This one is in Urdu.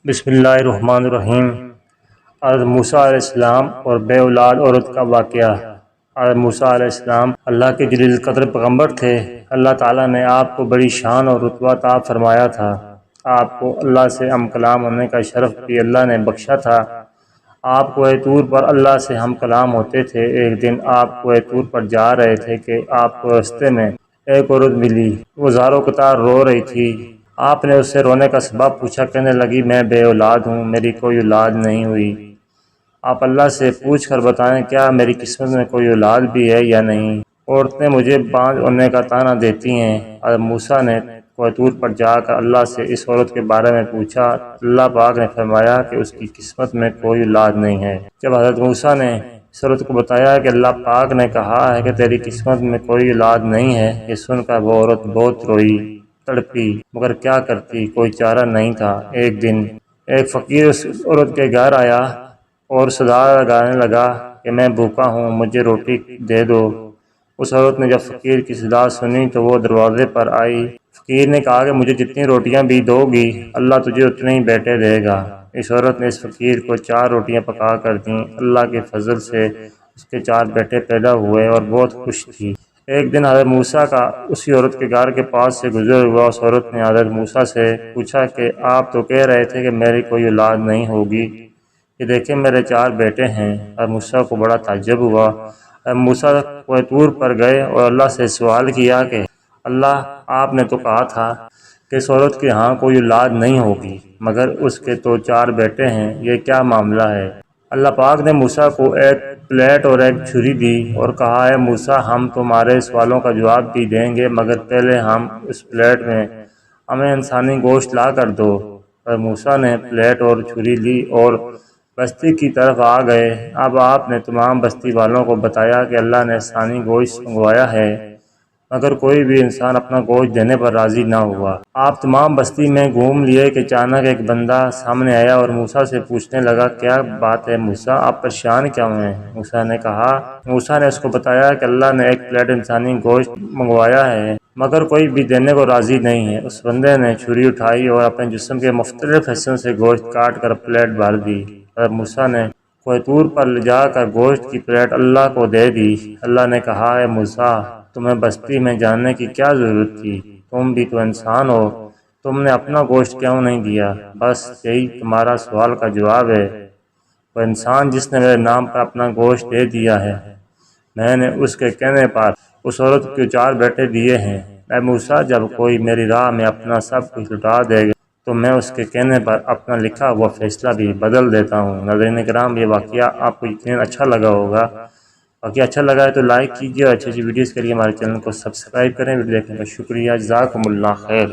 بسم اللہ الرحمن الرحیم۔ حضرت موسیٰ علیہ السلام اور بے اولاد عورت کا واقعہ۔ حضرت موسیٰ علیہ السلام اللہ کے جلیل القدر پیغمبر تھے۔ اللہ تعالیٰ نے آپ کو بڑی شان اور رتبہ عطا فرمایا تھا۔ آپ کو اللہ سے ہم کلام ہونے کا شرف بھی اللہ نے بخشا تھا۔ آپ کوہ طور پر اللہ سے ہم کلام ہوتے تھے۔ ایک دن آپ کوہ طور پر جا رہے تھے کہ آپ کو رستے میں ایک عورت ملی۔ وہ زاروں قطار رو رہی تھی۔ آپ نے اس سے رونے کا سبب پوچھا، کہنے لگی میں بے اولاد ہوں، میری کوئی اولاد نہیں ہوئی۔ آپ اللہ سے پوچھ کر بتائیں کیا میری قسمت میں کوئی اولاد بھی ہے یا نہیں۔ عورتیں مجھے بانجھ ہونے کا طعنہ دیتی ہیں۔ حضرت موسیٰ نے کوہ طور پر جا کر اللہ سے اس عورت کے بارے میں پوچھا۔ اللہ پاک نے فرمایا کہ اس کی قسمت میں کوئی اولاد نہیں ہے۔ جب حضرت موسیٰ نے اس عورت کو بتایا کہ اللہ پاک نے کہا ہے کہ تیری قسمت میں کوئی اولاد نہیں ہے، یہ سن کر وہ عورت بہت روئی، تڑپی، مگر کیا کرتی، کوئی چارہ نہیں تھا۔ ایک دن ایک فقیر اس عورت کے گھر آیا اور صدا لگانے لگا کہ میں بھوکا ہوں، مجھے روٹی دے دو۔ اس عورت نے جب فقیر کی صدا سنی تو وہ دروازے پر آئی۔ فقیر نے کہا کہ مجھے جتنی روٹیاں بھی دو گی اللہ تجھے اتنے ہی بیٹے دے گا۔ اس عورت نے اس فقیر کو 4 روٹیاں پکا کر دیں۔ اللہ کے فضل سے اس کے 4 بیٹے پیدا ہوئے اور بہت خوش تھی۔ ایک دن حضرت موسیٰ کا اسی عورت کے گھر کے پاس سے گزر ہوا۔ اس عورت نے حضرت موسیٰ سے پوچھا کہ آپ تو کہہ رہے تھے کہ میری کوئی اولاد نہیں ہوگی، یہ دیکھیں میرے 4 بیٹے ہیں۔ حضرت موسیٰ کو بڑا تعجب ہوا۔ حضرت موسیٰ کوہ طور پر گئے اور اللہ سے سوال کیا کہ اللہ، آپ نے تو کہا تھا کہ اس عورت کے ہاں کوئی اولاد نہیں ہوگی، مگر اس کے تو 4 بیٹے ہیں، یہ کیا معاملہ ہے؟ اللہ پاک نے موسیٰ کو ایک پلیٹ اور ایک چھری دی اور کہا ہے موسیٰ، ہم تمہارے سوالوں کا جواب بھی دیں گے، مگر پہلے ہم اس پلیٹ میں ہمیں انسانی گوشت لا کر دو۔ اور موسیٰ نے پلیٹ اور چھری لی اور بستی کی طرف آ گئے۔ اب آپ نے تمام بستی والوں کو بتایا کہ اللہ نے انسانی گوشت منگوایا ہے، مگر کوئی بھی انسان اپنا گوشت دینے پر راضی نہ ہوا۔ آپ تمام بستی میں گھوم لیے کہ اچانک ایک بندہ سامنے آیا اور موسیٰ سے پوچھنے لگا، کیا بات ہے موسیٰ، آپ پریشان کیا ہوئے؟ موسیٰ نے اس کو بتایا کہ اللہ نے ایک پلیٹ انسانی گوشت منگوایا ہے، مگر کوئی بھی دینے کو راضی نہیں ہے۔ اس بندے نے چھری اٹھائی اور اپنے جسم کے مختلف حصوں سے گوشت کاٹ کر پلیٹ بھر دی۔ حضرت موسیٰ نے کوہ طور پر لے جا کر گوشت کی پلیٹ اللہ کو دے دی۔ اللہ نے کہا، اے موسیٰ، تمہیں بستی میں جانے کی کیا ضرورت تھی؟ تم بھی تو انسان ہو، تم نے اپنا گوشت کیوں نہیں دیا؟ بس یہی تمہارا سوال کا جواب ہے۔ وہ انسان جس نے میرے نام پر اپنا گوشت دے دیا ہے، میں نے اس کے کہنے پر اس عورت کو 4 بیٹے دیے ہیں۔ اے موسیٰ، جب کوئی میری راہ میں اپنا سب کچھ لٹا دے گا تو میں اس کے کہنے پر اپنا لکھا ہوا فیصلہ بھی بدل دیتا ہوں۔ ناظرین کرام، یہ واقعہ آپ کو یقیناً اچھا لگا ہوگا۔ واقعہ اچھا لگا ہے تو لائک کیجیے اور اچھی ویڈیوز کے لیے ہمارے چینل کو سبسکرائب کریں۔ ویڈیو دیکھنے کا شکریہ، جزاکم اللہ خیر۔